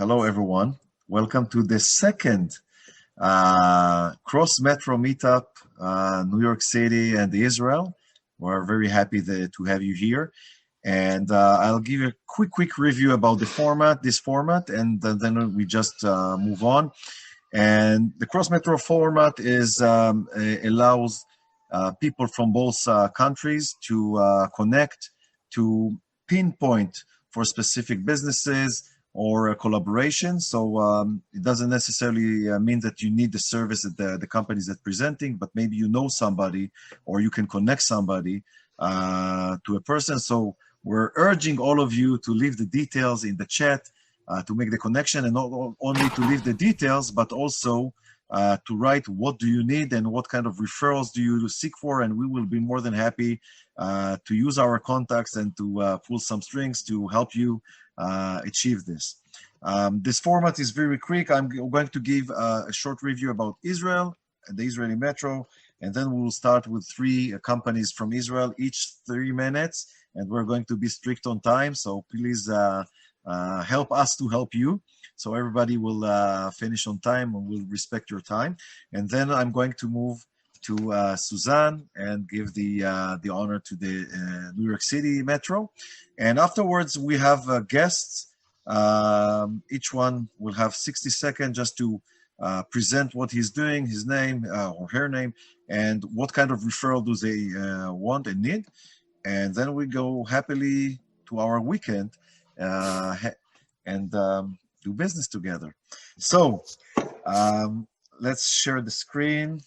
Hello, everyone. Welcome to the second Cross Metro meetup, New York City and Israel. We're very happy to have you here. And I'll give you a quick review about this format, and then we just move on. And the Cross Metro format allows people from both countries to connect, to pinpoint for specific businesses or a collaboration. So it doesn't necessarily mean that you need the service that the company is presenting, but maybe you know somebody or you can connect somebody to a person. So we're urging all of you to leave the details in the chat to make the connection, and not only to leave the details, but also to write what do you need and what kind of referrals do you seek for, and we will be more than happy to use our contacts and to pull some strings to help you achieve this. This format is very quick. I'm going to give a short review about Israel and the Israeli Metro, and then we'll start with three companies from Israel, each 3 minutes, and we're going to be strict on time, so please help us to help you. So everybody will finish on time and will respect your time. And then I'm going to move to Suzanne and give the honor to the New York City Metro. And afterwards, we have guests. Each one will have 60 seconds just to present what he's doing, his name or her name, and what kind of referral do they want and need. And then we go happily to our weekend and do business together. So let's share the screen.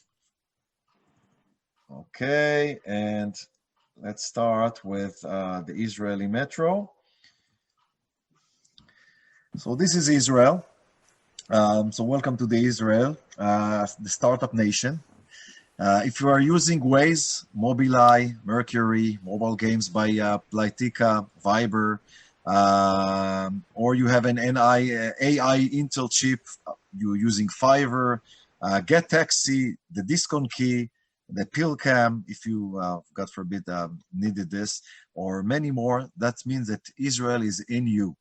Okay, and let's start with the Israeli Metro. So this is Israel. So welcome to the Israel, the startup nation. If you are using Waze, Mobileye, Mercury, mobile games by Playtika, Viber, or you have an AI Intel chip, you're using Fiverr, Get Taxi, the Discount Key, the Pilcam, if you, God forbid, needed this, or many more, that means that Israel is in you.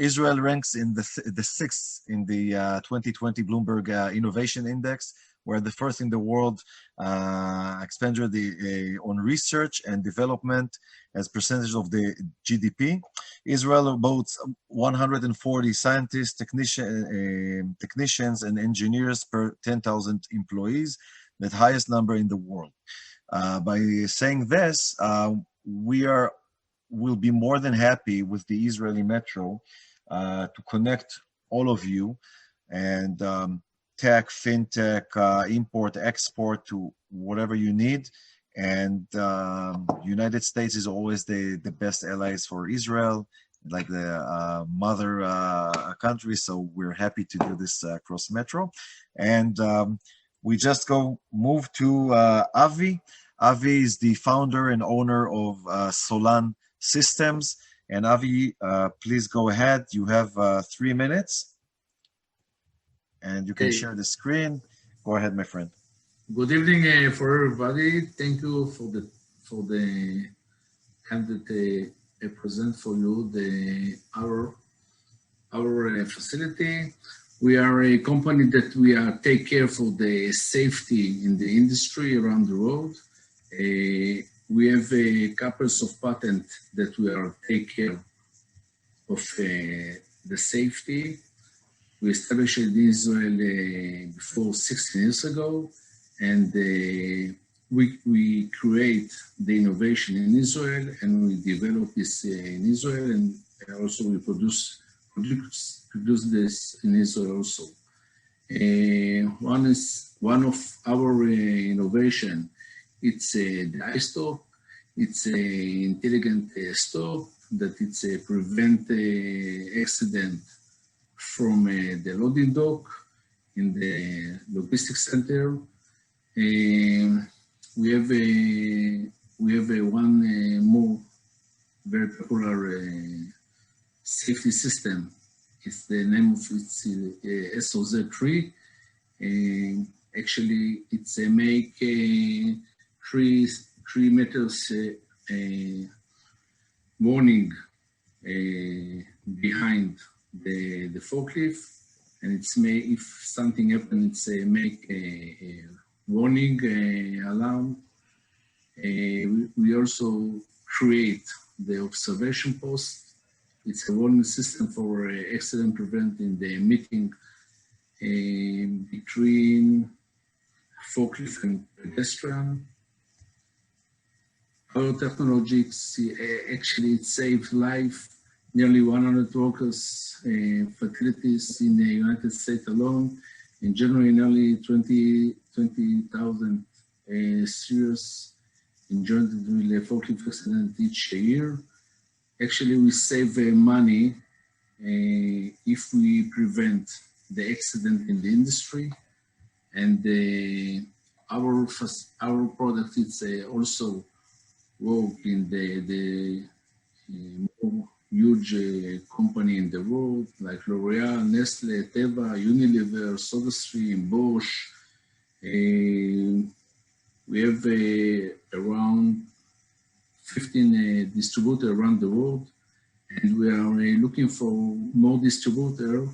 Israel ranks in the sixth in the 2020 Bloomberg Innovation Index. We're the first in the world expenditure on research and development as percentage of the GDP. Israel boasts 140 scientists, technicians, and engineers per 10,000 employees, the highest number in the world. By saying this, we'll be more than happy with the Israeli Metro to connect all of you and tech, fintech, import, export to whatever you need. And United States is always the best allies for Israel, like the mother country. So we're happy to do this cross metro. And we just move to Avi. Avi is the founder and owner of Solan Systems. And Avi, please go ahead. You have 3 minutes. And you can share the screen. Go ahead, my friend. Good evening for everybody. Thank you for the time that I present for you our facility. We are a company that we take care for the safety in the industry around the world. We have a couple of patents that we are take care of the safety. We established in Israel before 16 years ago, and we create the innovation in Israel, and we develop this in Israel, and also we produce this in Israel also. One of our innovation. It's the iStop. It's an intelligent stop that it's prevent accident from the loading dock in the logistics center. We have one more very popular safety system. It's the name of it's SOZ3. Actually, it's make 3 meters warning behind the forklift, and it's may if something happens, it's make a warning alarm. We also create the observation post. It's a warning system for accident preventing the meeting between forklift and pedestrian. Our technology actually it saved life. Nearly 100 workers fatalities in the United States alone. In January, nearly 20,000 serious injured with a forklift accident each year. Actually, we save money if we prevent the accident in the industry, and our product is also work in the more huge company in the world like L'Oreal, Nestle, Teva, Unilever, SodaStream, Bosch. We have around 15 distributors around the world, and we are looking for more distributors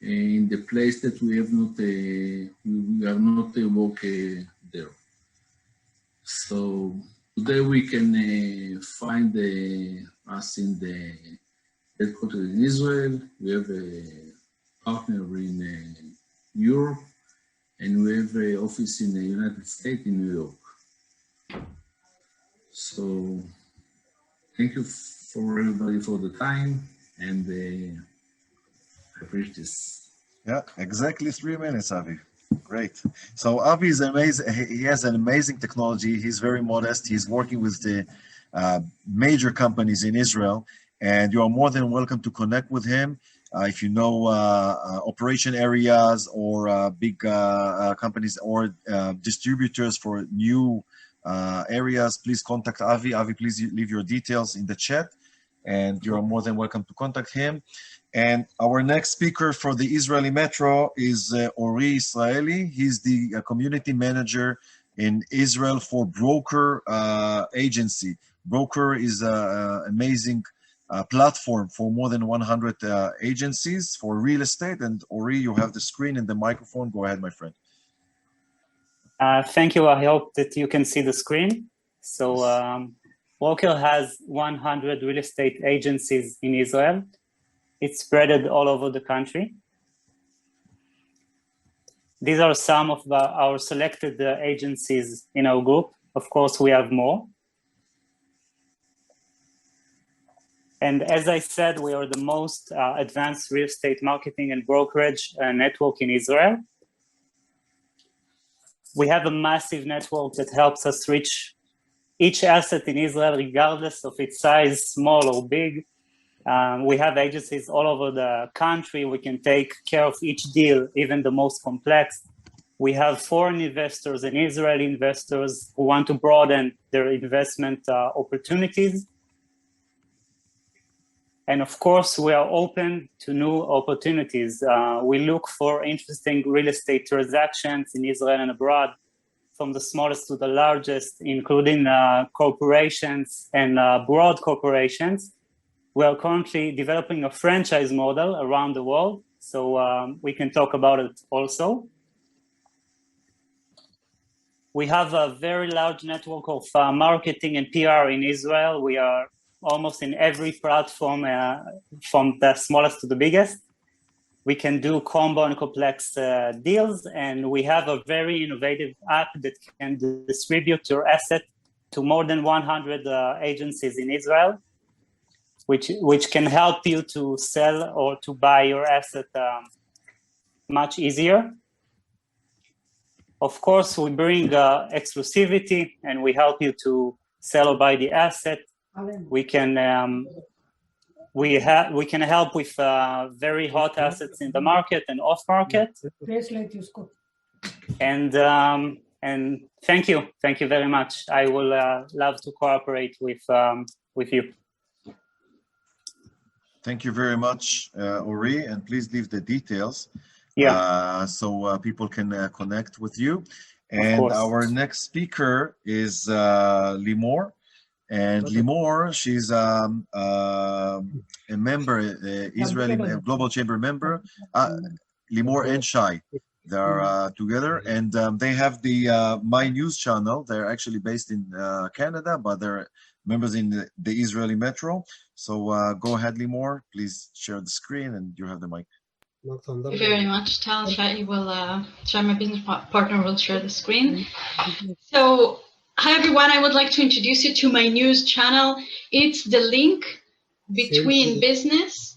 in the place that we have not we are not working there. So today we can find us in the headquarters in Israel. We have a partner in Europe, and we have an office in the United States in New York. So thank you for everybody for the time, and I appreciate this. Yeah, exactly 3 minutes, Avi. Great. So Avi is amazing. He has an amazing technology. He's very modest. He's working with the major companies in Israel, and you are more than welcome to connect with him. If you know operation areas or big companies or distributors for new areas, please contact Avi. Avi, please leave your details in the chat, and you are more than welcome to contact him. And our next speaker for the Israeli Metro is Ori Israeli. He's the community manager in Israel for Broker Agency. Broker is an amazing platform for more than 100 agencies for real estate. And Ori, you have the screen and the microphone. Go ahead, my friend. Thank you. I hope that you can see the screen. So Broker has 100 real estate agencies in Israel. It's spread all over the country. These are some of our selected agencies in our group. Of course, we have more. And as I said, we are the most advanced real estate marketing and brokerage network in Israel. We have a massive network that helps us reach each asset in Israel, regardless of its size, small or big. We have agencies all over the country. We can take care of each deal, even the most complex. We have foreign investors and Israeli investors who want to broaden their investment opportunities. And of course, we are open to new opportunities. We look for interesting real estate transactions in Israel and abroad, from the smallest to the largest, including corporations and broad corporations. We are currently developing a franchise model around the world, so we can talk about it also. We have a very large network of marketing and PR in Israel. We are almost in every platform, from the smallest to the biggest. We can do combo and complex deals, and we have a very innovative app that can distribute your asset to more than 100 agencies in Israel, which can help you to sell or to buy your asset much easier. Of course, we bring exclusivity, and we help you to sell or buy the asset. We can help with very hot assets in the market and off market. And thank you very much. I will love to cooperate with you. Thank you very much, Ori, and please leave the details so people can connect with you. And our next speaker is Limor. And Limor, she's a member, Israeli Global Chamber member. Limor and Shai, they're together, and they have the My News channel. They're actually based in Canada, but they're members in the Israeli Metro. So go ahead, Limor. Please share the screen, and you have the mic. Thank you very much. Tal Shai will share, my business partner will share the screen. So, hi everyone, I would like to introduce you to my news channel. It's the link between business.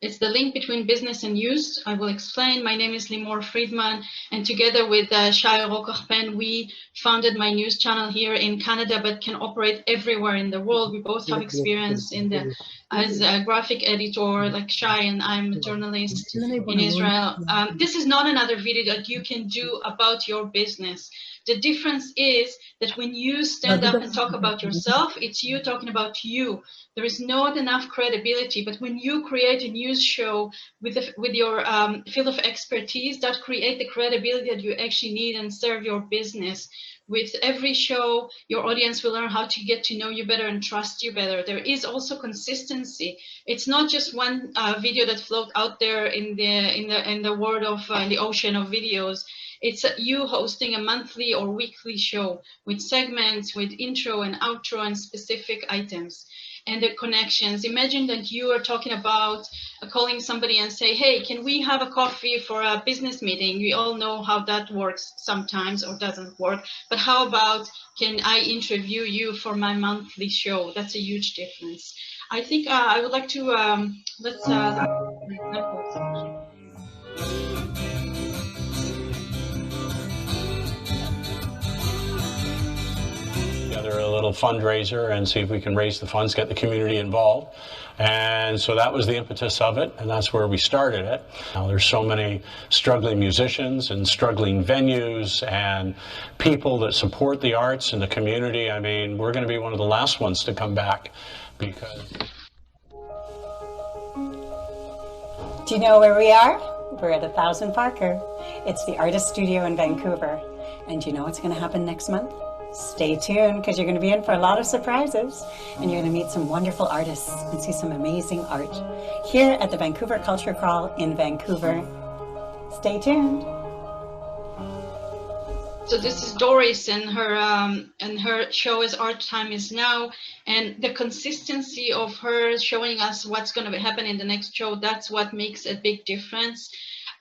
It's the link between business and news. I will explain. My name is Limor Friedman, and together with Shai Rokochpen, we founded my news channel here in Canada, but can operate everywhere in the world. We both have experience as a graphic editor, like Shai, and I'm a journalist in Israel. This is not another video that you can do about your business. The difference is that when you stand up and talk about yourself, it's you talking about you. There is not enough credibility, but when you create a news show with your field of expertise, that create the credibility that you actually need and serve your business. With every show, your audience will learn how to get to know you better and trust you better. There is also consistency. It's not just one video that floats out there in the world of the ocean of videos. It's you hosting a monthly or weekly show with segments, with intro and outro and specific items. And the connections. Imagine that you are talking about calling somebody and say, hey, can we have a coffee for a business meeting? We all know how that works sometimes or doesn't work. But how about, can I interview you for my monthly show? That's a huge difference. I think I would like to, let's together a little fundraiser and see if we can raise the funds, get the community involved. And so that was the impetus of it, and that's where we started it. Now there's so many struggling musicians and struggling venues and people that support the arts and the community. I mean, we're going to be one of the last ones to come back because... Do you know where we are? We're at 1000 Parker. It's the artist studio in Vancouver. And do you know what's going to happen next month? Stay tuned, because you're going to be in for a lot of surprises, and you're going to meet some wonderful artists and see some amazing art here at the Vancouver Culture Crawl in Vancouver. Stay tuned. So this is Doris, and her show is Art Time Is Now, and the consistency of her showing us what's going to happen in the next show, that's what makes a big difference.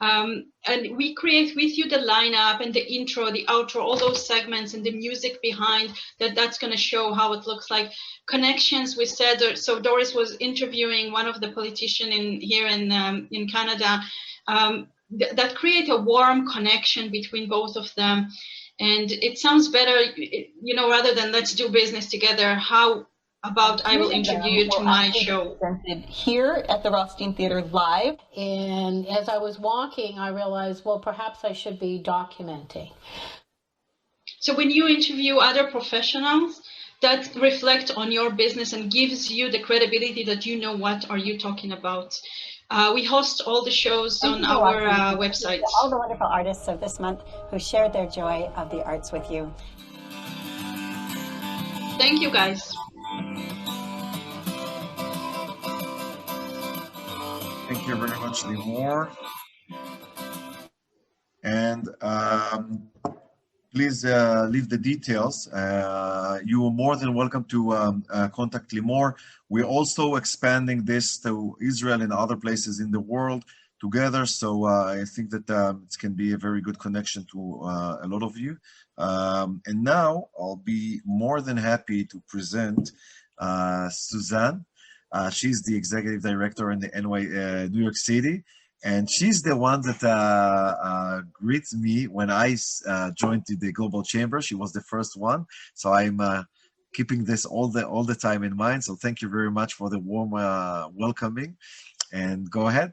And we create with you the lineup and the intro, the outro, all those segments and the music behind that's going to show how it looks like. Connections, we said, so Doris was interviewing one of the politicians here in Canada, that create a warm connection between both of them. And it sounds better, you know, rather than let's do business together, how about I will interview you to my show. Here at the Rothstein Theater live. And as I was walking, I realized, well, perhaps I should be documenting. So when you interview other professionals, that reflect on your business and gives you the credibility that you know what are you talking about. We host all the shows on our website. All the wonderful artists of this month who shared their joy of the arts with you. Thank you, guys. Thank you very much, Limor. And please leave the details. You are more than welcome to contact Limor. We're also expanding this to Israel and other places in the world together. So I think that it can be a very good connection to a lot of you. And now I'll be more than happy to present Suzanne. She's the executive director in the New York City, and she's the one that greets me when I joined the Global Chamber. She was the first one, so I'm keeping this all the time in mind. So thank you very much for the warm welcoming, and go ahead.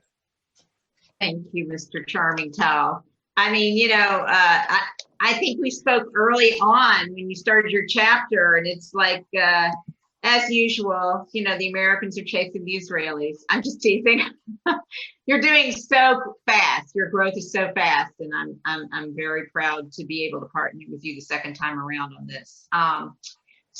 Thank you, Mr. Charming Tal. I mean, you know, I think we spoke early on when you started your chapter, and it's like, as usual, you know, the Americans are chasing the Israelis. I'm just teasing. You're doing so fast. Your growth is so fast, and I'm very proud to be able to partner with you the second time around on this.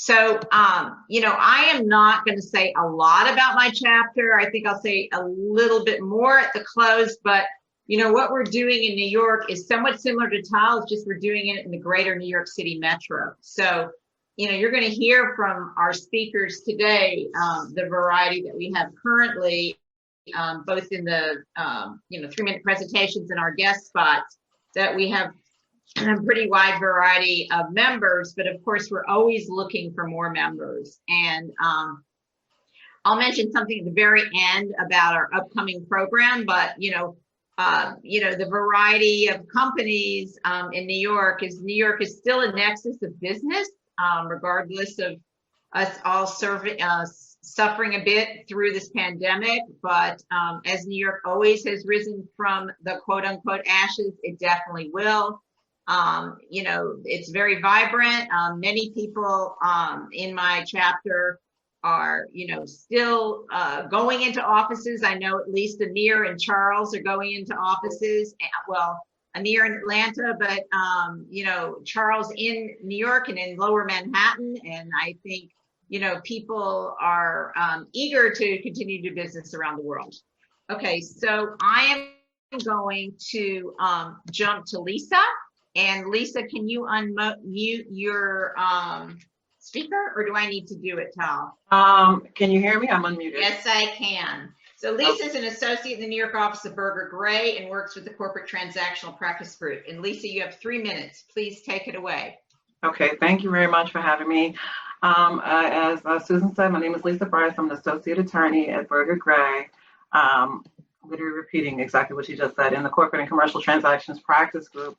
So, I am not going to say a lot about my chapter. I think I'll say a little bit more at the close, but what we're doing in New York is somewhat similar to Tal, it's just we're doing it in the greater New York City metro. So, you're going to hear from our speakers today, the variety that we have currently, both in the, 3-minute presentations and our guest spots, that we have a pretty wide variety of members, but of course, we're always looking for more members. And I'll mention something at the very end about our upcoming program, but the variety of companies in New York is still a nexus of business, regardless of us all suffering a bit through this pandemic. But as New York always has risen from the quote unquote ashes, it definitely will. It's very vibrant. Many people in my chapter are, still going into offices. I know at least Amir and Charles are going into offices. Well, Amir in Atlanta, but, Charles in New York and in Lower Manhattan. And I think, people are eager to continue to do business around the world. Okay, so I am going to jump to Lisa. And Lisa, can you unmute your speaker, or do I need to do it, Tal? Can you hear me? I'm unmuted. Yes, I can. So Lisa is an associate in the New York office of Berger Gray and works with the Corporate Transactional Practice Group. And Lisa, you have 3 minutes. Please take it away. Okay, thank you very much for having me. As Susan said, my name is Lisa Bryce. I'm an associate attorney at Berger Gray. Literally repeating exactly what she just said, in the Corporate and Commercial Transactions Practice Group.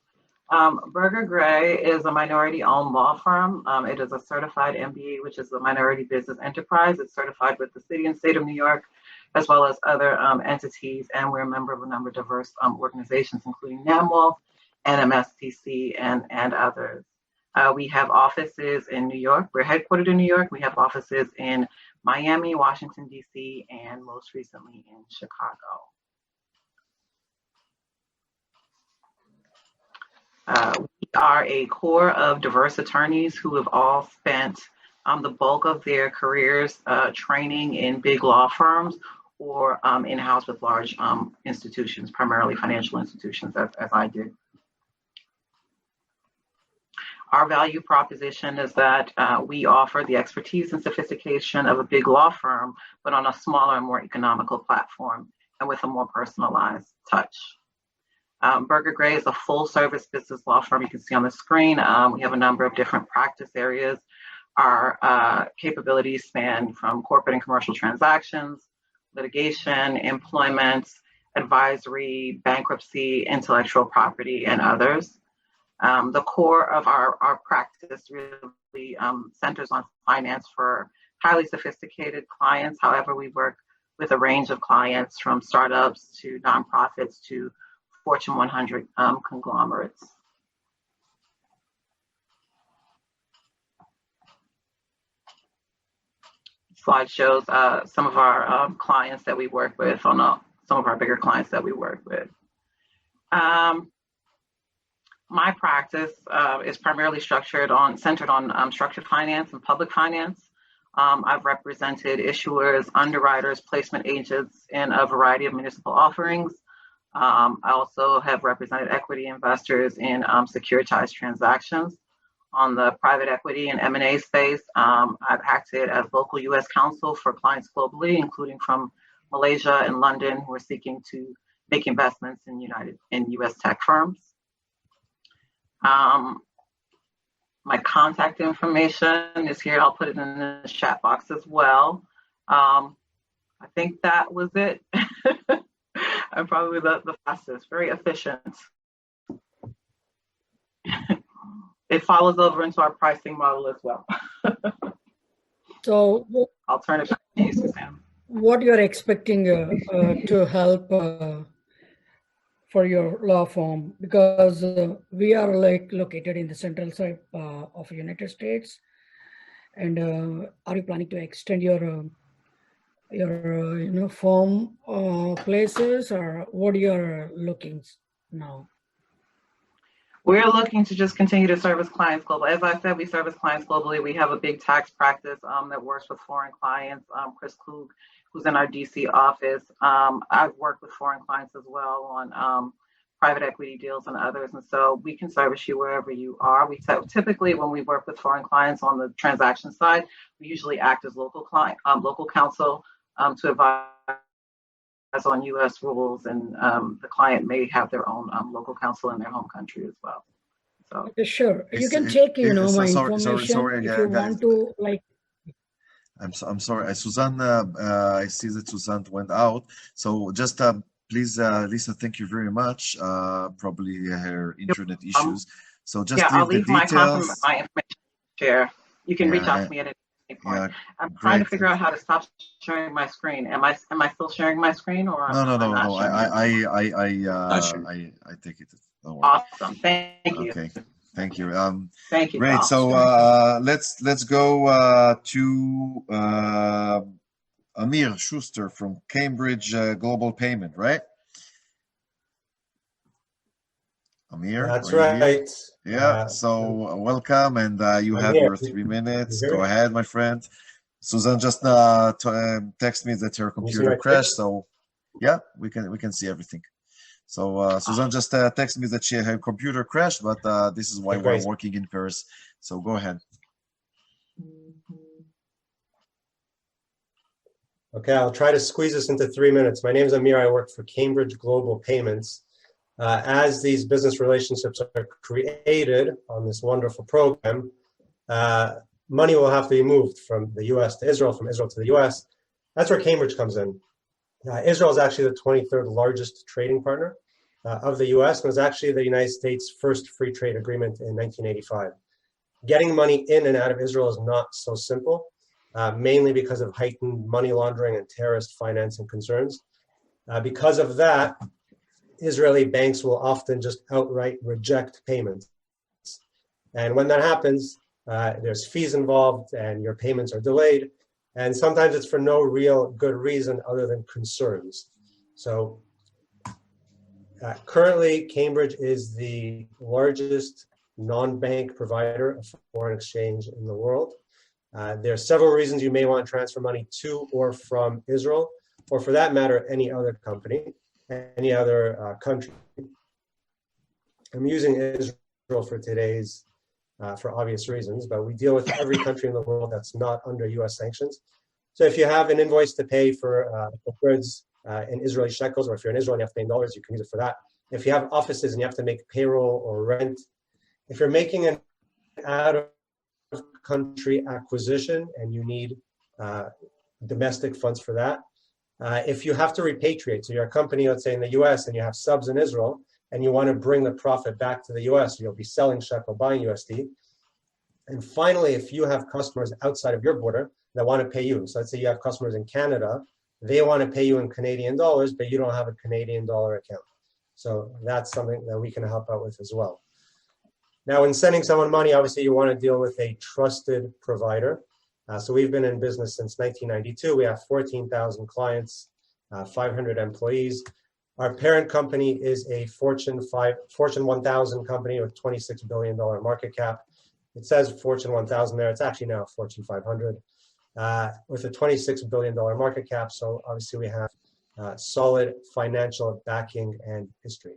Berger Gray is a minority-owned law firm. It is a certified MBA, which is a minority business enterprise. It's certified with the city and state of New York, as well as other entities, and we're a member of a number of diverse organizations, including NAMWOL, NMSPC, and others. We have offices in New York. We're headquartered in New York. We have offices in Miami, Washington, D.C., and most recently in Chicago. We are a core of diverse attorneys who have all spent the bulk of their careers training in big law firms or in-house with large institutions, primarily financial institutions, as I did. Our value proposition is that we offer the expertise and sophistication of a big law firm, but on a smaller and more economical platform and with a more personalized touch. Berger Gray is a full-service business law firm. You can see on the screen, we have a number of different practice areas. Our capabilities span from corporate and commercial transactions, litigation, employment, advisory, bankruptcy, intellectual property, and others. The core of our practice really centers on finance for highly sophisticated clients. However, we work with a range of clients from startups to nonprofits to Fortune 100 conglomerates. Slide shows some of our clients that we work with, some of our bigger clients that we work with. My practice is primarily centered on structured finance and public finance. I've represented issuers, underwriters, placement agents in a variety of municipal offerings. I also have represented equity investors in securitized transactions. On the private equity and M&A space, I've acted as local U.S. counsel for clients globally, including from Malaysia and London, who are seeking to make investments in U.S. tech firms. My contact information is here. I'll put it in the chat box as well. I think that was it. I'm probably the fastest, very efficient. It follows over into our pricing model as well. So I'll turn it back to you, Suzanne. What you're expecting to help for your law firm, because we are located in the central side of the United States, and are you planning to extend your firm places, or what you're looking now? We're looking to just continue to service clients globally. As I said, we service clients globally. We have a big tax practice that works with foreign clients. Chris Klug, who's in our DC office. I've worked with foreign clients as well on private equity deals and others. And so we can service you wherever you are. We typically, when we work with foreign clients on the transaction side, we usually act as local counsel to advise on U.S. rules, and the client may have their own local counsel in their home country as well. So okay, sure. You can take, my information if you guys. want to, like. I'm sorry, Suzanne. I see that Suzanne went out. So just please, Lisa, thank you very much. Probably her internet issues. So just I'll leave leave the my details. my information share. You can reach out to me at any point. I'm trying to figure out how to stop sharing my screen. Am I still sharing my screen, or No. I take it. Awesome. Thank you. Okay. Thank you. Thank you. Great. So let's go to Amir Schuster from Cambridge Global Payment, right? Amir, that's right. Yeah. So welcome, and you have your 3 minutes. Go ahead, my friend. Susan just texted me that her computer crashed. So yeah, we can see everything. So Suzanne just texted me that her computer crashed, but this is why we're working in Paris. So go ahead. Okay, I'll try to squeeze this into 3 minutes. My name is Amir. I work for Cambridge Global Payments. As these business relationships are created on this wonderful program, money will have to be moved from the US to Israel, from Israel to the US. That's where Cambridge comes in. Israel is actually the 23rd largest trading partner of the US, and was actually the United States' first free trade agreement in 1985. Getting money in and out of Israel is not so simple, mainly because of heightened money laundering and terrorist financing concerns. Because of that, Israeli banks will often just outright reject payments. And when that happens, there's fees involved and your payments are delayed. And sometimes it's for no real good reason other than concerns. So currently, Cambridge is the largest non-bank provider of foreign exchange in the world. There are several reasons you may want to transfer money to or from Israel, or for that matter, any other company, any other country. I'm using Israel for today's, for obvious reasons, but we deal with every country in the world that's not under US sanctions. So if you have an invoice to pay for goods in Israeli shekels, or if you're in Israel and you have to pay in dollars, you can use it for that. If you have offices and you have to make payroll or rent, if you're making an out-of-country acquisition and you need domestic funds for that, if you have to repatriate, so you're a company, let's say in the US, and you have subs in Israel, and you want to bring the profit back to the US, you'll be selling shekel, buying USD. And finally, if you have customers outside of your border that want to pay you, so let's say you have customers in Canada, they want to pay you in Canadian dollars, but you don't have a Canadian dollar account. So that's something that we can help out with as well. Now, in sending someone money, obviously you want to deal with a trusted provider. So we've been in business since 1992. We have 14,000 clients, 500 employees. Our parent company is a Fortune 1000 company with $26 billion market cap. It says Fortune 1000 there. It's actually now Fortune 500 with a $26 billion market cap. So obviously we have solid financial backing and history.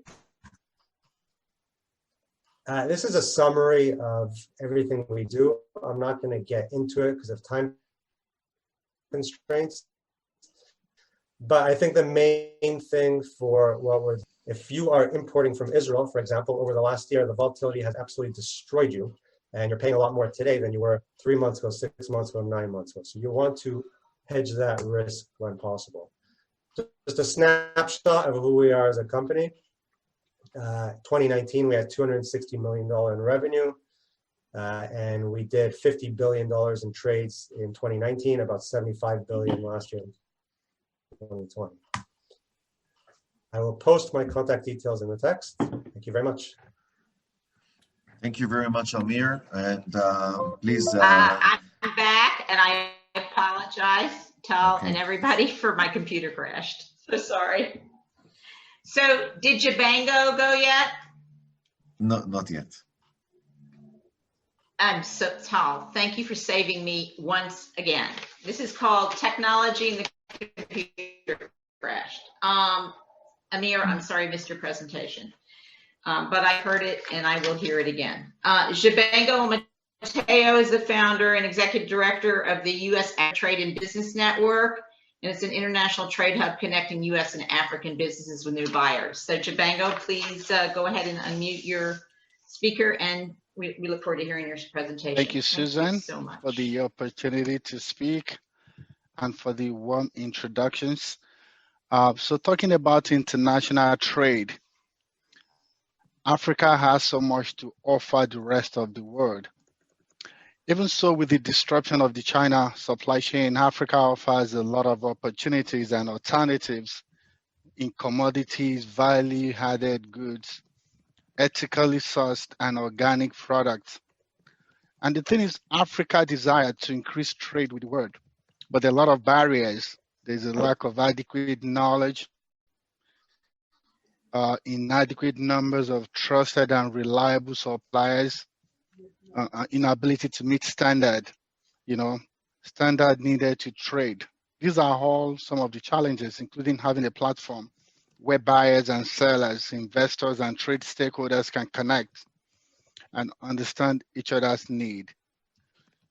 This is a summary of everything we do. I'm not going to get into it because of time constraints. But I think the main thing for what we're, if you are importing from Israel, for example, over the last year, the volatility has absolutely destroyed you. And you're paying a lot more today than you were 3 months ago, 6 months ago, 9 months ago. So you want to hedge that risk when possible. Just a snapshot of who we are as a company. 2019, we had $260 million in revenue, and we did $50 billion in trades in 2019, about $75 billion last year in 2020. I will post my contact details in the text. Thank you very much. Thank you very much, Amir. And please. I'm back, and I apologize, Tal, and everybody, for my computer crashed. So sorry. So did Jabango go yet? Not yet. I'm so Tal. Thank you for saving me once again. This is called technology and the computer crashed. Amir, I'm sorry, I missed your presentation, but I heard it and I will hear it again. Jibango Mateo is the founder and executive director of the U.S. Trade and Business Network, and it's an international trade hub connecting U.S. and African businesses with new buyers. So Jibango, please go ahead and unmute your speaker, and we look forward to hearing your presentation. Thank you, Susan, so much for the opportunity to speak and for the warm introductions. So talking about international trade, Africa has so much to offer the rest of the world. Even so, with the disruption of the China supply chain, Africa offers a lot of opportunities and alternatives in commodities, value-added goods, ethically sourced and organic products. And the thing is, Africa desired to increase trade with the world, but there are a lot of barriers. There's a lack of adequate knowledge, inadequate numbers of trusted and reliable suppliers, inability to meet standard needed to trade. These are all some of the challenges, including having a platform where buyers and sellers, investors and trade stakeholders can connect and understand each other's need.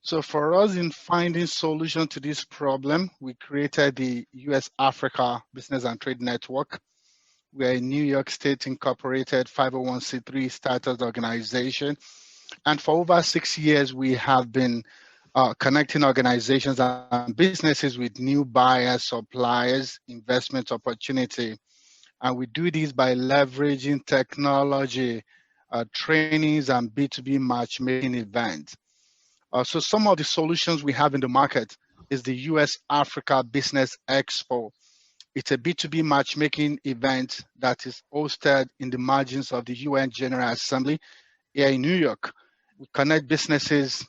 So for us in finding solution to this problem, we created the US Africa Business and Trade Network. We are a New York State incorporated 501c3 status organization. And for over 6 years, we have been connecting organizations and businesses with new buyers, suppliers, investment opportunity. And we do this by leveraging technology, trainings, and B2B matchmaking events. So some of the solutions we have in the market is the US Africa Business Expo. It's a B2B matchmaking event that is hosted in the margins of the UN General Assembly here in New York. We connect businesses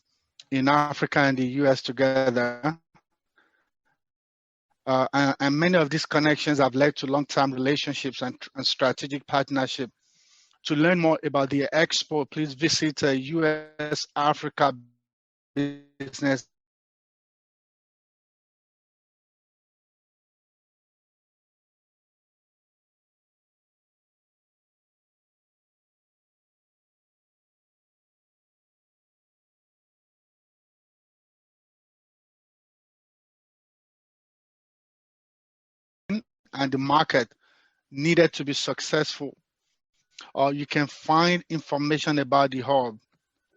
in Africa and the US together. And many of these connections have led to long-term relationships and strategic partnership. To learn more about the expo, please visit US Africa Business and the market needed to be successful. You can find information about the hub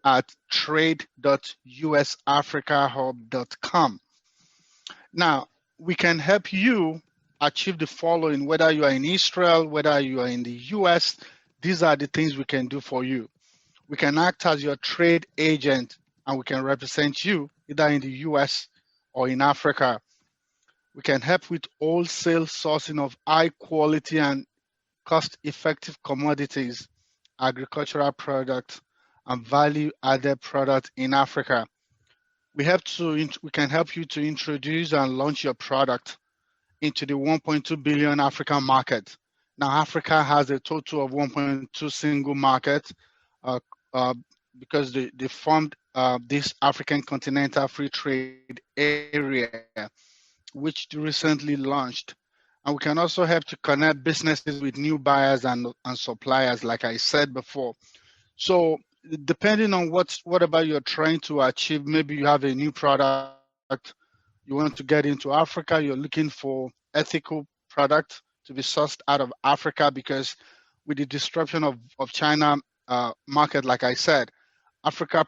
at trade.usafricahub.com. Now, we can help you achieve the following, whether you are in Israel, whether you are in the US, these are the things we can do for you. We can act as your trade agent and we can represent you either in the US or in Africa. We can help with wholesale sourcing of high quality and cost-effective commodities, agricultural products, and value-added products in Africa. We can help you to introduce and launch your product into the 1.2 billion African market. Now, Africa has a total of 1.2 single market because they formed this African Continental Free Trade Area, which recently launched. And we can also help to connect businesses with new buyers and suppliers, like I said before. So depending on whatever you're trying to achieve, maybe you have a new product, you want to get into Africa, you're looking for ethical product to be sourced out of Africa, because with the disruption of China market, like I said, Africa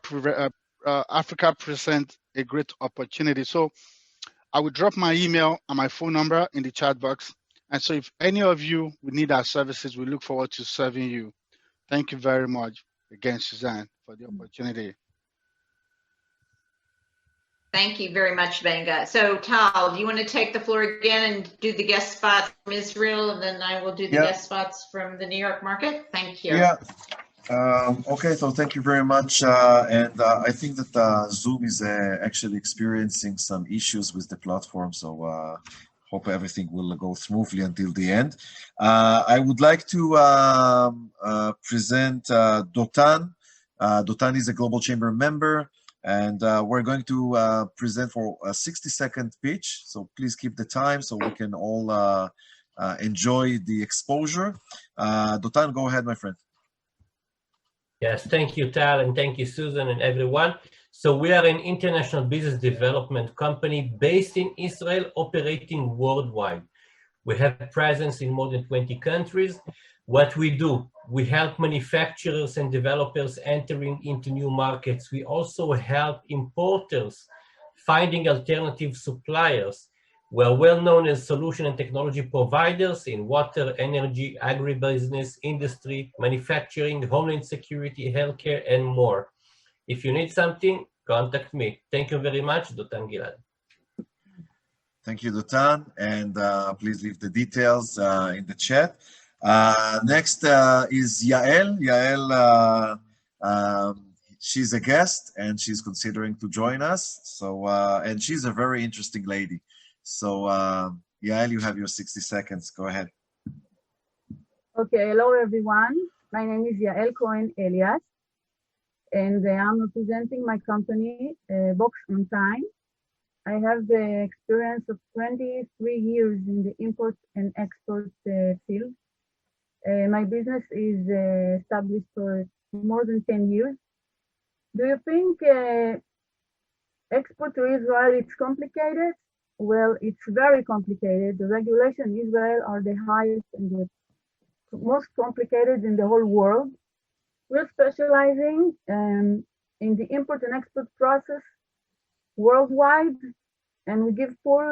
presents a great opportunity. So I will drop my email and my phone number in the chat box. And so if any of you would need our services, we look forward to serving you. Thank you very much again, Suzanne, for the opportunity. Thank you very much, Benga. So Tal, do you want to take the floor again and do the guest spots from Israel, and then I will do the guest spots from the New York market? Thank you. Yeah. Okay, so thank you very much. And I think that Zoom is actually experiencing some issues with the platform, so hope everything will go smoothly until the end. I would like to present Dotan. Dotan is a Global Chamber member, and we're going to present for a 60-second pitch. So please keep the time so we can all enjoy the exposure. Dotan, go ahead, my friend. Yes, thank you, Tal, and thank you, Susan, and everyone. So we are an international business development company based in Israel, operating worldwide. We have presence in more than 20 countries. What we do, we help manufacturers and developers entering into new markets. We also help importers finding alternative suppliers. We're well known as solution and technology providers in water, energy, agribusiness, industry, manufacturing, homeland security, healthcare, and more. If you need something, contact me. Thank you very much, Dotan Gilad. Thank you, Dotan, and please leave the details in the chat. Next is Yael. Yael, she's a guest, and she's considering to join us. So, and she's a very interesting lady. So, Yael, you have your 60 seconds. Go ahead. Okay, hello everyone. My name is Yael Cohen Elias, and I'm representing my company, Box on Time. I have the experience of 23 years in the import and export field. My business is established for more than 10 years. Do you think export to Israel is complicated? Well, it's very complicated. The regulations in Israel are the highest and the most complicated in the whole world. We're specializing in the import and export process worldwide, and we give full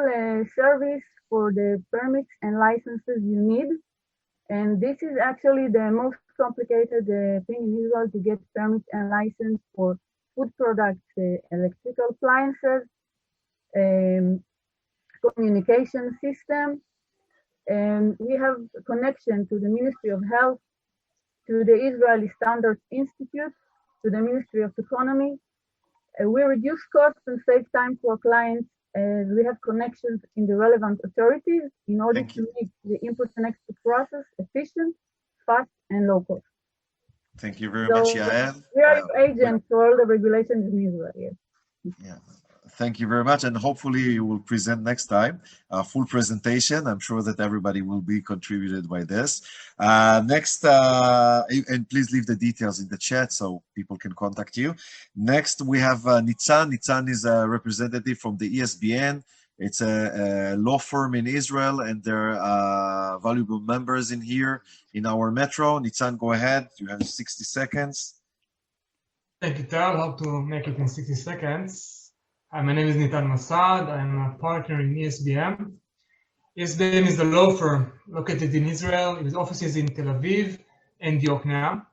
service for the permits and licenses you need. And this is actually the most complicated thing in Israel, to get permits and license for food products, electrical appliances, communication system. And we have a connection to the Ministry of Health, to the Israeli Standards Institute, to the Ministry of Economy. We reduce costs and save time for our clients, as we have connections in the relevant authorities in order to make the import and export process efficient, fast, and low cost. Thank you very much, Yael. We are agents for all the regulations in Israel. Yes. Yeah. Thank you very much, and hopefully you will present next time a full presentation. I'm sure that everybody will be contributed by this. Next, and please leave the details in the chat so people can contact you. Next, we have Nitzan. Nitzan is a representative from the ESBN. It's a law firm in Israel, and there are valuable members in here in our metro. Nitzan, go ahead. You have 60 seconds. Thank you, Tal. Hope to make it in 60 seconds. Hi, my name is Nitan Masad. I'm a partner in ESBM. ESBM is the law firm located in Israel with offices in Tel Aviv and Yokneam.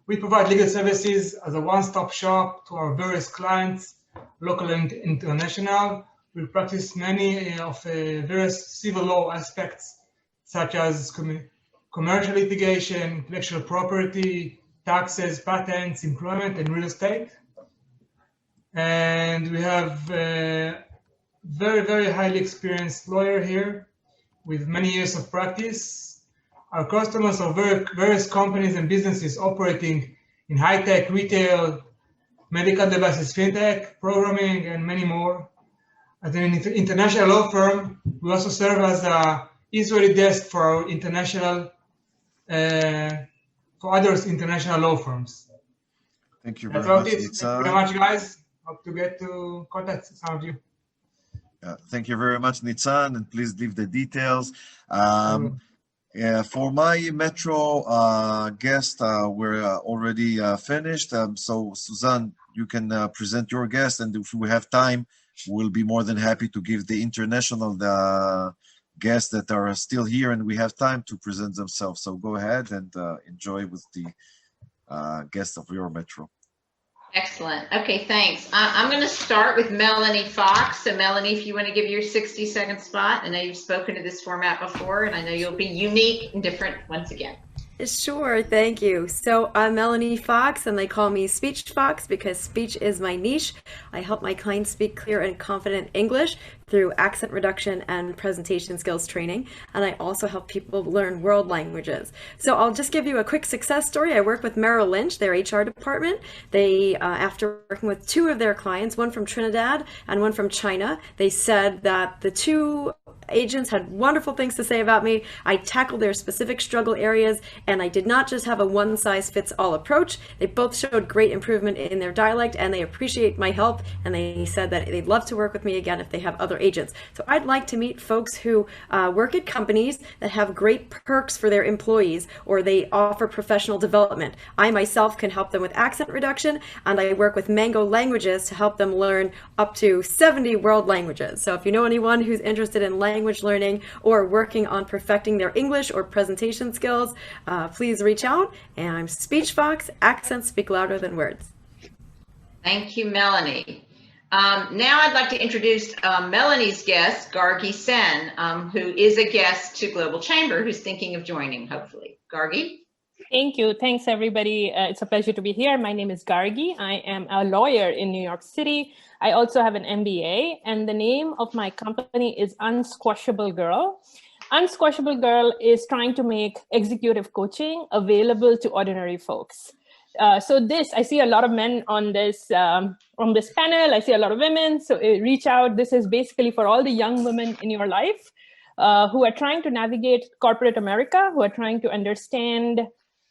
We provide legal services as a one-stop shop to our various clients, local and international. We practice many of various civil law aspects, such as commercial litigation, intellectual property, taxes, patents, employment, and real estate. And we have a very, very highly experienced lawyer here with many years of practice. Our customers are various companies and businesses operating in high-tech, retail, medical devices, fintech, programming, and many more. As an international law firm, we also serve as an Israeli desk for our international, for others international law firms. Thank you very much. Thank you very much, guys. Hope to get to contact some of you. Thank you very much, Nitzan, and please leave the details. For my metro guest, we're already finished. So, Suzanne, you can present your guest, and if we have time, we'll be more than happy to give the international guests that are still here and we have time to present themselves. So go ahead and enjoy with the guests of your metro. Excellent. Okay, thanks. I'm going to start with Melanie Fox. So Melanie, if you want to give your 60-second spot. I know you've spoken to this format before, and I know you'll be unique and different once again. Sure, thank you. So I'm Melanie Fox, and they call me Speech Fox because speech is my niche. I help my clients speak clear and confident English through accent reduction and presentation skills training, and I also help people learn world languages. So I'll just give you a quick success story. I work with Merrill Lynch, their HR department. They, after working with 2 of their clients, one from Trinidad and one from China, they said that the 2 agents had wonderful things to say about me. I tackled their specific struggle areas, and I did not just have a one-size-fits-all approach. They both showed great improvement in their dialect, and they appreciate my help, and they said that they'd love to work with me again if they have other agents. So I'd like to meet folks who work at companies that have great perks for their employees, or they offer professional development. I myself can help them with accent reduction, and I work with Mango Languages to help them learn up to 70 world languages. So if you know anyone who's interested in language learning or working on perfecting their English or presentation skills, please reach out. And I'm SpeechFox. Accents speak louder than words. Thank you, Melanie. Now I'd like to introduce Melanie's guest, Gargi Sen, who is a guest to Global Chamber, who's thinking of joining, hopefully. Gargi? Thank you. Thanks, everybody. It's a pleasure to be here. My name is Gargi. I am a lawyer in New York City. I also have an MBA, and the name of my company is Unsquashable Girl. Unsquashable Girl is trying to make executive coaching available to ordinary folks. So I see a lot of men on this panel. I see a lot of women. So reach out. This is basically for all the young women in your life who are trying to navigate corporate America, who are trying to understand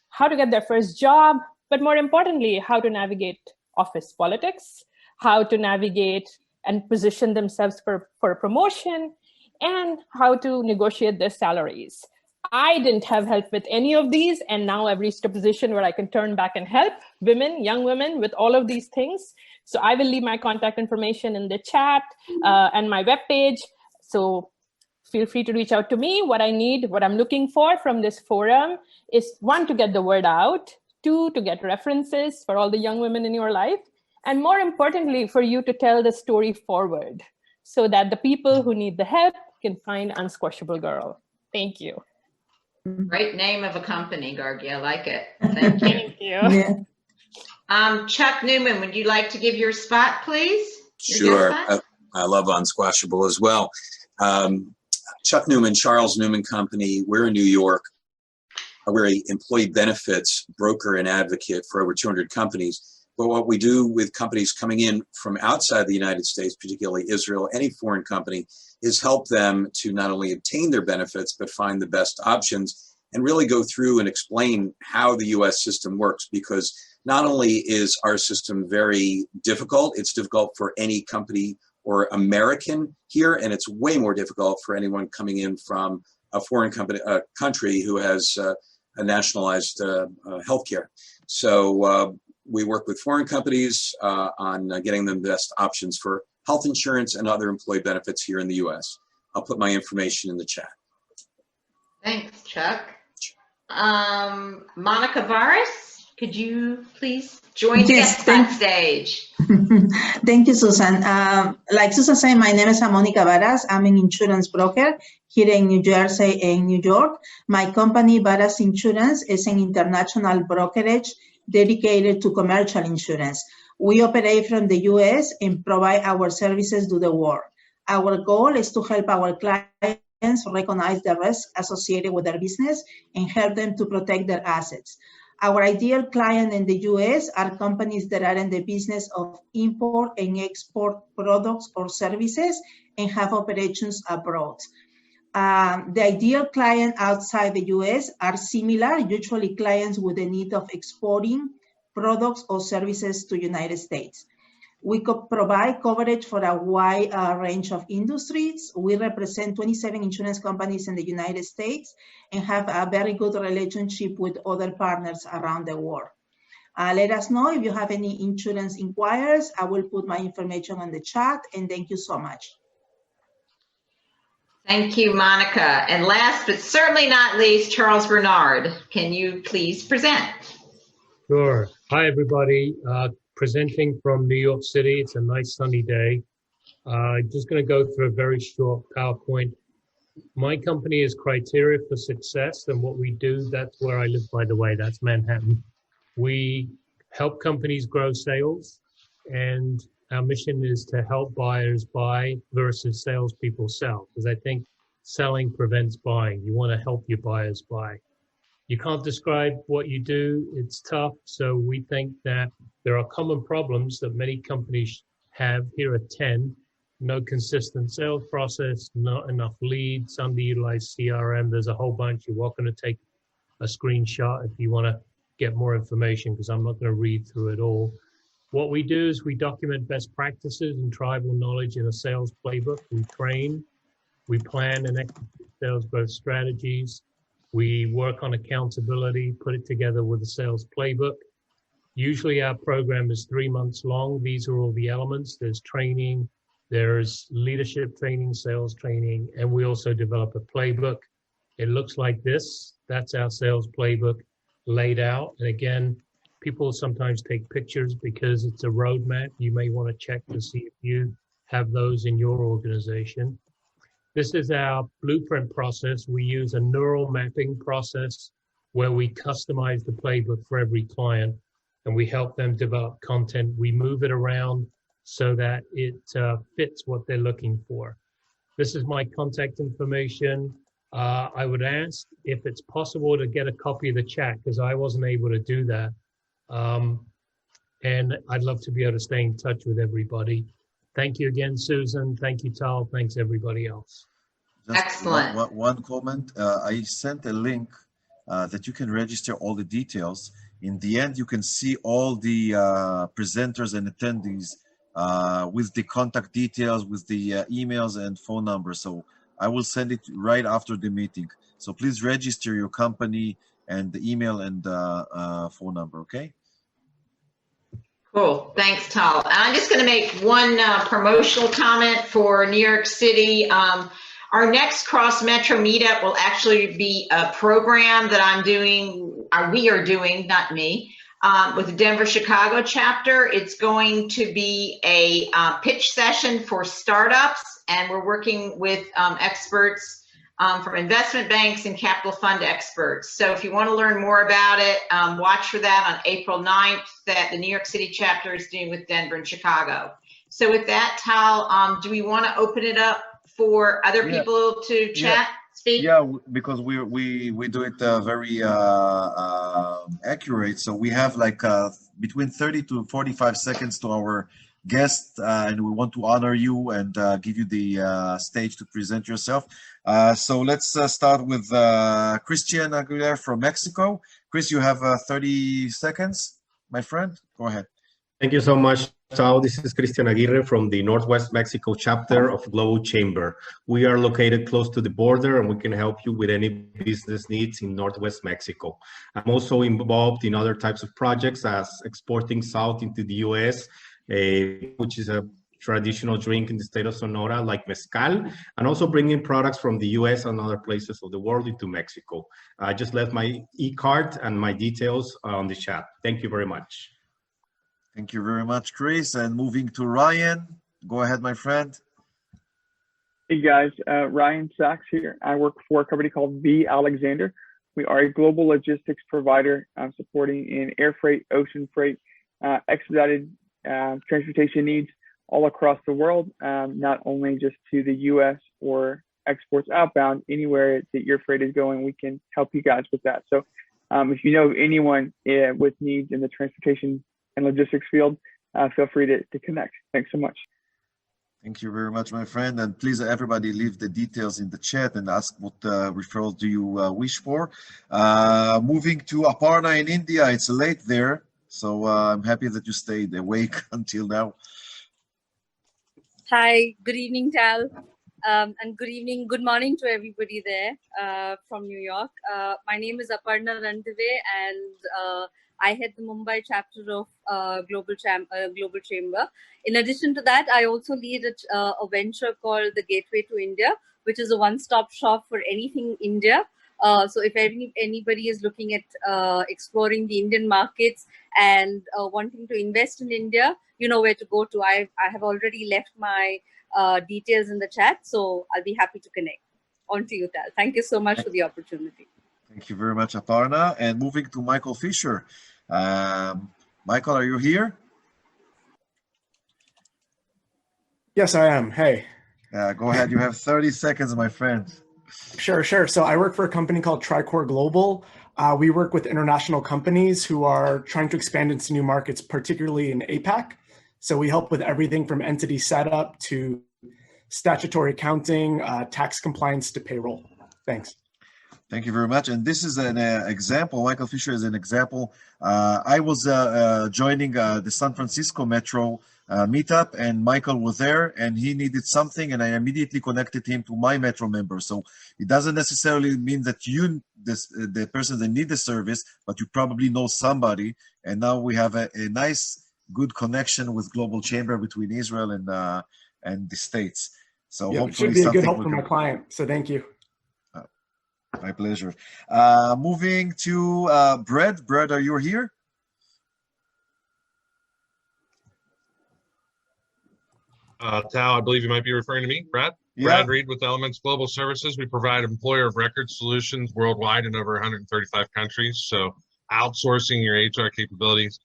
how to get their first job, but more importantly, how to navigate office politics, how to navigate and position themselves for a promotion, and how to negotiate their salaries. I didn't have help with any of these, and now I've reached a position where I can turn back and help women, young women, with all of these things. So I will leave my contact information in the chat and my webpage. So feel free to reach out to me. What I need, what I'm looking for from this forum is 1, to get the word out, 2, to get references for all the young women in your life, and more importantly, for you to tell the story forward so that the people who need the help can find Unsquashable Girl. Thank you. Great name of a company, Gargi. I like it. Thank you. Thank you. Yeah. Chuck Newman, would you like to give your spot, please? Sure. I love Unsquashable as well. Chuck Newman, Charles Newman Company. We're in New York. We're an employee benefits broker and advocate for over 200 companies. But what we do with companies coming in from outside the United States, particularly Israel, any foreign company, is help them to not only obtain their benefits, but find the best options and really go through and explain how the US system works. Because not only is our system very difficult, it's difficult for any company or American here, and it's way more difficult for anyone coming in from a foreign country who has a nationalized healthcare. So we work with foreign companies on getting them the best options for health insurance and other employee benefits here in the US. I'll put my information in the chat. Thanks, Chuck. Monica Varis, could you please join us on stage? Thank you, Susan. Like Susan said, my name is Monica Varas. I'm an insurance broker here in New Jersey and New York. My company, Varas Insurance, is an international brokerage dedicated to commercial insurance. We operate from the US and provide our services to the world. Our goal is to help our clients recognize the risk associated with their business and help them to protect their assets. Our ideal client in the US are companies that are in the business of import and export products or services and have operations abroad. The ideal client outside the US are similar, usually clients with the need of exporting products or services to the United States. We could provide coverage for a wide range of industries. We represent 27 insurance companies in the United States and have a very good relationship with other partners around the world. Let us know if you have any insurance inquiries. I will put my information on the chat, and thank you so much. Thank you, Monica. And last but certainly not least, Charles Bernard, can you please present? Sure. Hi, everybody. Presenting from New York City. It's a nice sunny day. Just going to go through a very short PowerPoint. My company is Criteria for Success, and what we do, that's where I live, by the way, that's Manhattan. We help companies grow sales, and our mission is to help buyers buy versus salespeople sell, because I think selling prevents buying. You want to help your buyers buy. You can't describe what you do. It's tough. So we think that there are common problems that many companies have. Here are 10. No consistent sales process, not enough leads, underutilized CRM. There's a whole bunch. You're welcome to take a screenshot if you want to get more information, because I'm not going to read through it all. What we do is we document best practices and tribal knowledge in a sales playbook. We train, we plan and execute sales growth strategies. We work on accountability, put it together with a sales playbook. Usually our program is 3 months long. These are all the elements. There's training, there's leadership training, sales training, and we also develop a playbook. It looks like this. That's our sales playbook laid out. And again, people sometimes take pictures because it's a roadmap. You may want to check to see if you have those in your organization. This is our blueprint process. We use a neural mapping process where we customize the playbook for every client and we help them develop content. We move it around so that it fits what they're looking for. This is my contact information. I would ask if it's possible to get a copy of the chat because I wasn't able to do that. And I'd love to be able to stay in touch with everybody. Thank you again, Susan. Thank you, Tal. Thanks, everybody else. Just Excellent. One comment. I sent a link that you can register all the details. In the end, you can see all the presenters and attendees with the contact details, with the emails and phone numbers. So I will send it right after the meeting. So please register your company and the email and phone number, okay? Cool. Thanks, Tal. I'm just going to make one promotional comment for New York City. Our next Cross Metro meetup will actually be a program that I'm doing, or we are doing, not me, with the Denver, Chicago chapter. It's going to be a pitch session for startups, and we're working with experts from investment banks and capital fund experts. So if you want to learn more about it, watch for that on April 9th that the New York City chapter is doing with Denver and Chicago. So with that, Tal, do we want to open it up for other people to chat, speak? Yeah, because we do it very accurate. So we have like between 30 to 45 seconds to our guest, and we want to honor you and give you the stage to present yourself. So let's start with Christian Aguilar from Mexico. Chris, you have 30 seconds, my friend. Go ahead. Thank you so much, Tal. This is Christian Aguirre from the Northwest Mexico chapter of Global Chamber. We are located close to the border and we can help you with any business needs in Northwest Mexico. I'm also involved in other types of projects as exporting salt into the US, which is a traditional drink in the state of Sonora like mezcal, and also bringing products from the US and other places of the world into Mexico. I just left my e-card and my details on the chat. Thank you very much. Thank you very much, Chris. And moving to Ryan. Go ahead, my friend. Hey guys, Ryan Sachs here. I work for a company called V. Alexander. We are a global logistics provider supporting in air freight, ocean freight, expedited transportation needs all across the world, not only just to the US or exports outbound, anywhere that your freight is going, we can help you guys with that. So if you know of anyone with needs in the transportation and logistics field, feel free to connect. Thanks so much. Thank you very much, my friend. And please, everybody, leave the details in the chat and ask what referrals do you wish for. Moving to Aparna in India, it's late there. So I'm happy that you stayed awake until now. Hi, good evening, Tal. And good morning to everybody there from New York. My name is Aparna Randave, and I head the Mumbai chapter of Global Chamber. In addition to that, I also lead a venture called the Gateway to India, which is a one-stop shop for anything India. So if anybody is looking at exploring the Indian markets and wanting to invest in India, you know where to go to. I have already left my details in the chat, so I'll be happy to connect. On to you, Tal. Thank you so much for the opportunity. Thank you very much, Aparna. And moving to Michael Fisher. Michael, are you here? Yes, I am. Hey. Go ahead. You have 30 seconds, my friend. Sure. So I work for a company called Tricor Global. We work with international companies who are trying to expand into new markets, particularly in APAC. So we help with everything from entity setup to statutory accounting, tax compliance to payroll. Thanks. Thank you very much. And this is an example. Michael Fisher is an example. I was joining the San Francisco Metro meetup, and Michael was there, and he needed something, and I immediately connected him to my Metro member. So it doesn't necessarily mean that the person that need the service, but you probably know somebody. And now we have a nice, good connection with Global Chamber between Israel and the States. So yeah, hopefully it should be a good something help for my client. So thank you. My pleasure. Moving to Brad. Brad, are you here? Tal, I believe you might be referring to me, Brad. Yeah. Brad Reed with Elements Global Services. We provide employer of record solutions worldwide in over 135 countries. So outsourcing your HR capabilities,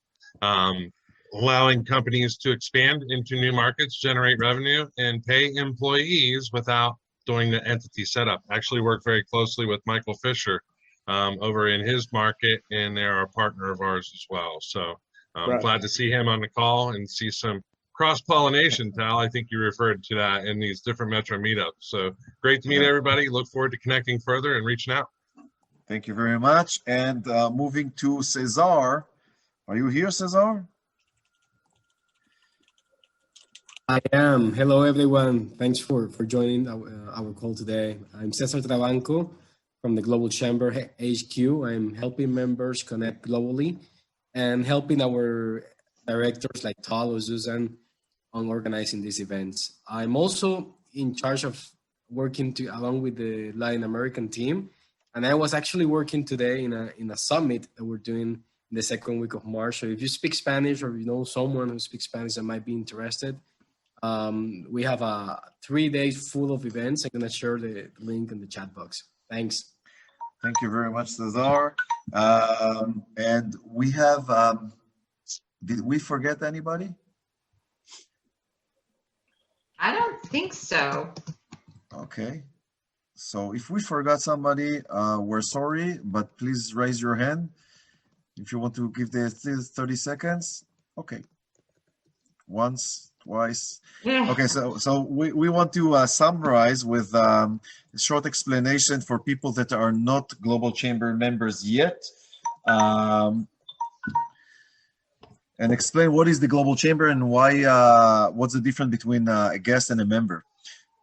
allowing companies to expand into new markets, generate revenue, and pay employees without doing the entity setup. Actually work very closely with Michael Fisher over in his market, and they're a partner of ours as well. So I'm Right. glad to see him on the call and see some cross-pollination, Tal. I think you referred to that in these different Metro meetups. So great to meet everybody. Look forward to connecting further and reaching out. Thank you very much. And moving to Cesar. Are you here, Cesar? I am. Hello, everyone. Thanks for joining our call today. I'm Cesar Trabanco from the Global Chamber HQ. I'm helping members connect globally and helping our directors like Tal or Susan on organizing these events. I'm also in charge of working along with the Latin American team. And I was actually working today in a summit that we're doing in the second week of March. So if you speak Spanish or you know someone who speaks Spanish that might be interested, we have 3 days full of events. I'm going to share the link in the chat box. Thanks. Thank you very much, Cesar. And we have, did we forget anybody? I don't think so. Okay. So if we forgot somebody, we're sorry, but please raise your hand if you want to give the 30 seconds. Okay. Once, twice. Yeah. Okay, so we want to summarize with a short explanation for people that are not Global Chamber members yet. And explain what is the Global Chamber and why, what's the difference between a guest and a member.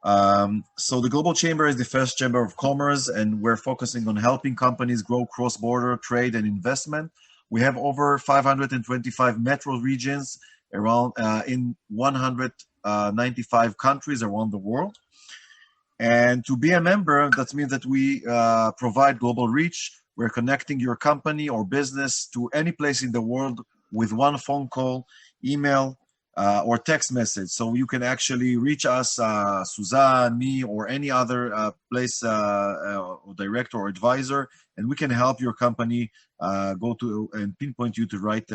So the Global Chamber is the first chamber of commerce, and we're focusing on helping companies grow cross-border trade and investment. We have over 525 metro regions around in 195 countries around the world. And to be a member, that means that we provide global reach. We're connecting your company or business to any place in the world with one phone call, email, or text message. So you can actually reach us, Suzanne, me, or any other place, or director or advisor, and we can help your company go to and pinpoint you to the right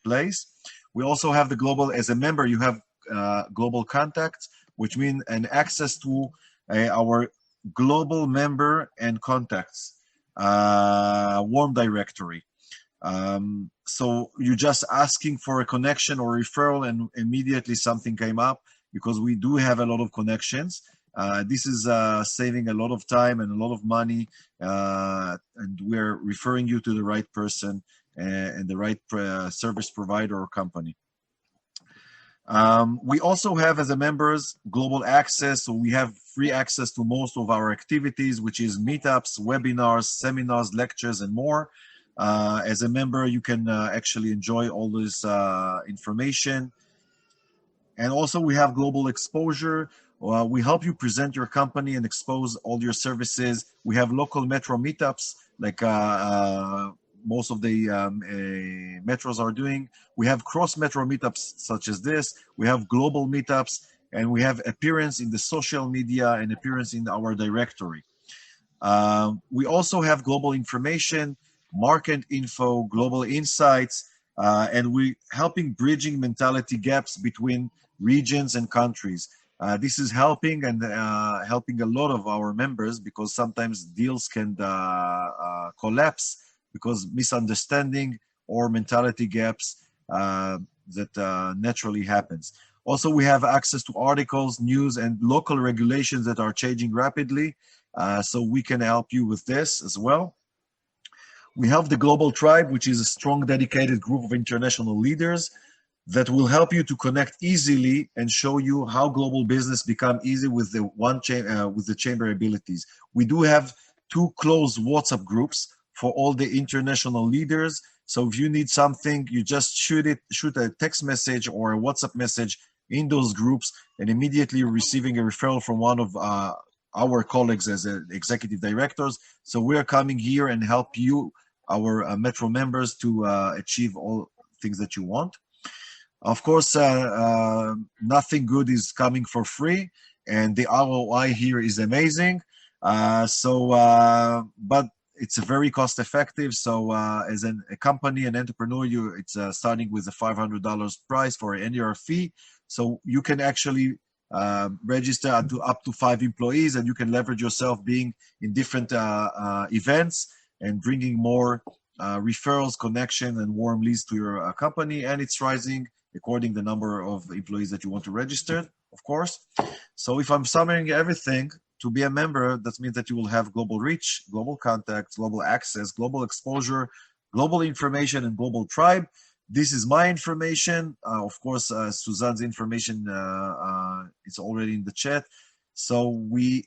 place. We also have the global, as a member, you have global contacts, which mean an access to our global member and contacts, warm directory. So you're just asking for a connection or referral, and immediately something came up because we do have a lot of connections. This is saving a lot of time and a lot of money, and we're referring you to the right person and the right service provider or company. We also have, as a members, global access. So we have free access to most of our activities, which is meetups, webinars, seminars, lectures, and more. As a member, you can actually enjoy all this information. And also we have global exposure. We help you present your company and expose all your services. We have local metro meetups, like most of the metros are doing. We have cross-metro meetups such as this. We have global meetups, and we have appearance in the social media and appearance in our directory. We also have global information, market info, global insights, and we're helping bridging mentality gaps between regions and countries. This is helping and helping a lot of our members, because sometimes deals can collapse because misunderstanding or mentality gaps that naturally happens. Also, we have access to articles, news, and local regulations that are changing rapidly, so we can help you with this as well. We have the Global Tribe, which is a strong, dedicated group of international leaders that will help you to connect easily and show you how global business become easy with the chamber abilities. We do have 2 close WhatsApp groups for all the international leaders. So if you need something, you just shoot a text message or a WhatsApp message in those groups, and immediately you're receiving a referral from one of our colleagues as executive directors. So we're coming here and help you, our Metro members, to achieve all things that you want. Of course, nothing good is coming for free, and the ROI here is amazing. But it's very cost effective. So as a company, an entrepreneur, it's starting with a $500 price for an annual fee. So you can actually register up to 5 employees, and you can leverage yourself being in different events and bringing more referrals, connection, and warm leads to your company. And it's rising according to the number of employees that you want to register, of course. So if I'm summarizing everything, to be a member, that means that you will have global reach, global contacts, global access, global exposure, global information, and global tribe. This is my information. Of course, Suzanne's information is already in the chat. So we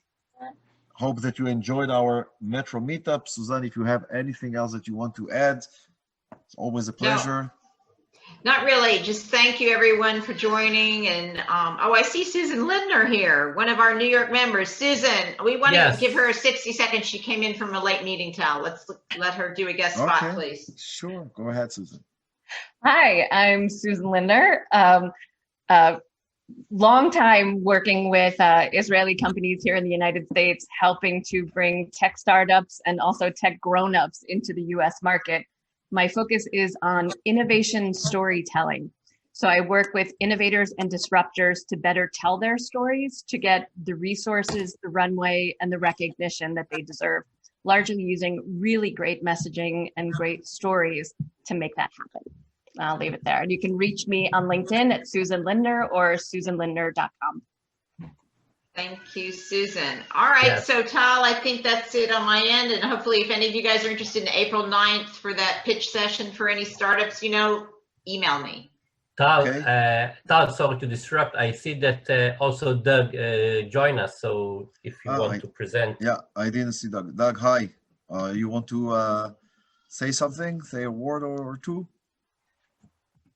hope that you enjoyed our Metro meetup. Suzanne, if you have anything else that you want to add, it's always a pleasure. No. Not really. Just thank you, everyone, for joining. And oh, I see Susan Lindner here, one of our New York members. Susan, we want to give her a 60 seconds. She came in from a late meeting, Tal. Let's let her do a guest spot, please. Sure. Go ahead, Susan. Hi, I'm Susan Lindner. Long time working with Israeli companies here in the United States, helping to bring tech startups and also tech grown-ups into the US market. My focus is on innovation storytelling. So I work with innovators and disruptors to better tell their stories, to get the resources, the runway, and the recognition that they deserve, largely using really great messaging and great stories to make that happen. I'll leave it there. And you can reach me on LinkedIn at Susan Lindner or susanlindner.com. Thank you, Susan. All right, yes. So Tal, I think that's it on my end. And hopefully if any of you guys are interested in April 9th for that pitch session for any startups, email me. Tal, Tal, sorry to disrupt. I see that also Doug joined us. So if you want to present. Yeah, I didn't see Doug. Doug, hi. You want to say something, say a word or two?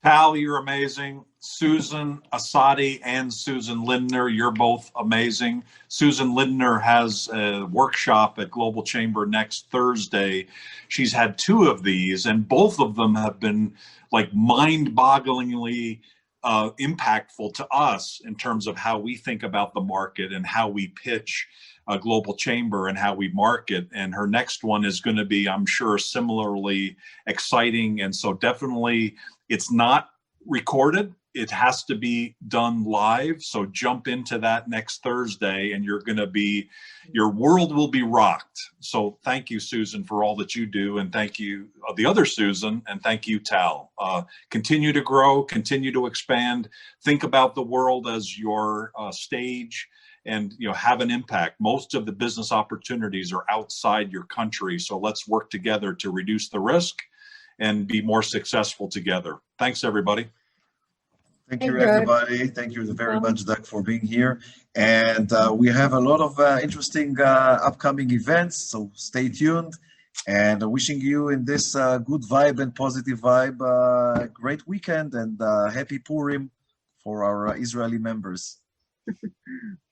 Tal, you're amazing. Susan Asadi and Susan Lindner, you're both amazing. Susan Lindner has a workshop at Global Chamber next Thursday. She's had 2 of these, and both of them have been like mind-bogglingly impactful to us in terms of how we think about the market and how we pitch a Global Chamber and how we market. And her next one is going to be, I'm sure, similarly exciting. And so definitely, it's not recorded. It has to be done live. So jump into that next Thursday and your world will be rocked. So thank you, Susan, for all that you do. And thank you, the other Susan, and thank you, Tal. Continue to grow, continue to expand. Think about the world as your stage and have an impact. Most of the business opportunities are outside your country. So let's work together to reduce the risk and be more successful together. Thanks, everybody. Thank you, everybody. Thank you very much, Doug, for being here. And we have a lot of interesting upcoming events, so stay tuned. And wishing you in this good vibe and positive vibe, great weekend and happy Purim for our Israeli members.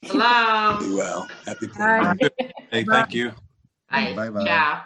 Hello. Well, happy Purim. Hey, thank you. Bye. Bye-bye. Ciao.